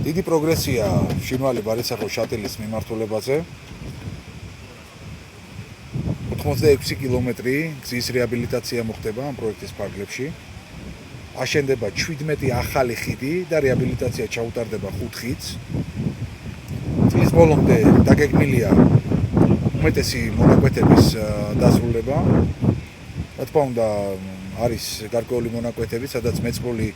დიდი პროგრესია ჟინვალი ბარისახო შატილის მიმართულებაზე. 86 კილომეტრი გზის რეაბილიტაცია მოხდება ამ პროექტის ფარგლებში. აშენდება 17 ახალი ხიდი და რეაბილიტაცია ჩაუტარდება 5 ხიდს. წლის ბოლომდე დაგეგმილია უმეტესი მონაკვეთების დასრულება. რა თქმა უნდა, არის გარკვეული მონაკვეთები, სადაც მეწყრული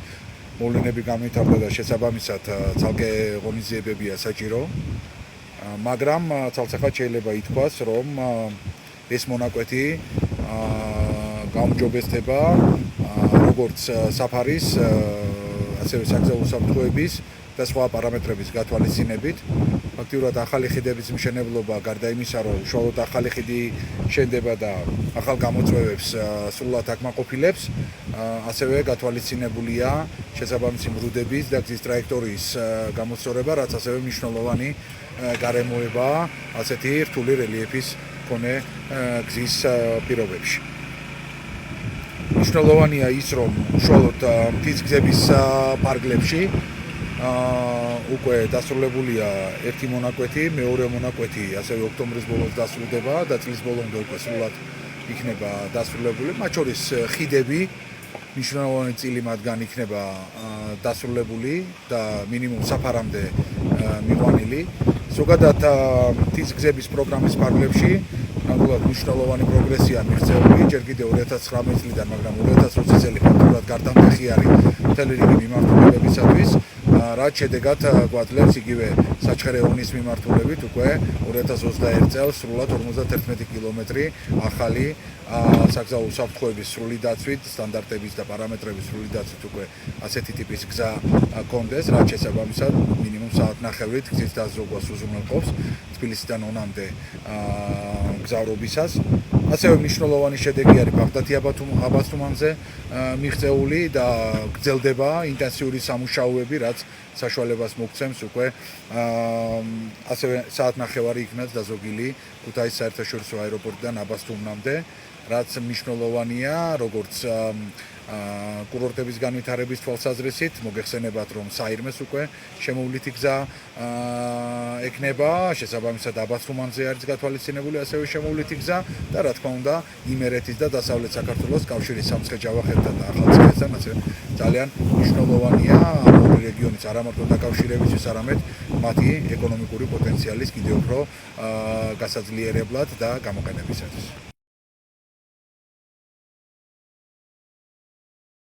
მოვლენები გამვითარდა და შესაბამისად ცალკე ღონისძიებებია საჭირო. მაგრამ ცალსახად შეიძლება ითქვას, რომ ეს მონაკვეთი გაუმჯობესდება როგორც საფარის, ასევე საგზაო უსაფრთხოების და სხვა პარამეტრების გათვალისწინებით. ფაქტიურად ახალი ხიდების მშენებლობა გარდა იმისა, რომ უშუალოდ ახალი ხიდი შენდება და ახალ გამოწვევებს სრულად აკმაყოფილებს, ასევე გათვალისწინებულია შესაბამისი მრუდების და გზის ტრაექტორიის გამოსწორება, რაც ასევე მნიშვნელოვანი გარემოებაა ასეთი რთული რელიეფის მქონე გზის პირობებში. მნიშვნელოვანია ის, რომ უშუალოდ მთის გზების ფარგლებში უკვე დასრულებულია ერთი მონაკვეთი, მეორე მონაკვეთი ასევე ოქტომბრის ბოლოს დასრულდება და წლის ბოლომდე უკვე სრულად იქნება დასრულებული. მათ შორის ხიდები მნიშვნელოვანი წილი მათგან იქნება დასრულებული და მინიმუმ საფარამდე მიყვანილი. ზოგადად მთის გზების პროგრამის ფარგლებში ნამდვილად მნიშვნელოვანი პროგრესია მიღწეული, ჯერ კიდევ 2019 წლიდან, მაგრამ 2020 წელი ფაქტურად გარდამტეხი არის მთელი რიგი მიმართულებებისათვის. რაც შედეგად გვაძლევს იგივე საჩხერეონის მიმართულებით უკვე 2021 წელს სრულად 51 კილომეტრი ახალი საგზაო უსაფრთხოების სრული დაცვით, სტანდარტების და პარამეტრების სრული დაცვით უკვე ასეთი ტიპის გზა კონდეს, რაც შესაბამისად მინიმუმ საათნახევრით გზის დაზოგვას უზრუნველყოფს თბილისიდან ონამდე გზავრობისას. ასევე მნიშვნელოვანი შედეგი არის ბაღდათი აბასთუმანზე მიღწეული და გრძელდება ინტენსიური სამუშაოები, რაც საშუალებას მოგცემს უკვე ასევე საათნახევარი იქნას დაზოგილი ქუთაისის საერთაშორისო აეროპორტიდან აბასთუმნამდე, რაც მნიშვნელოვანია როგორც კურორტების განვითარების თვალსაზრისით. მოგეხსენებათ, რომ საირმეს უკვე შემოვლითი გზა ექნება, შესაბამისად აბასთუმანზე არის გათვალისწინებული ასევე შემოვლითი გზა და რა თქმა უნდა იმერეთის და დასავლეთ საქართველოს კავშირის სამცხე-ჯავახეთთან და ახალციხესთან ასევე ძალიან მნიშვნელოვანია ამ ორი რეგიონის არამარტო დაკავშირებისთვის, არამედ მათი ეკონომიკური პოტენციალის კიდევ უფრო გასაძლიერებლად და გამოყენებისათვის.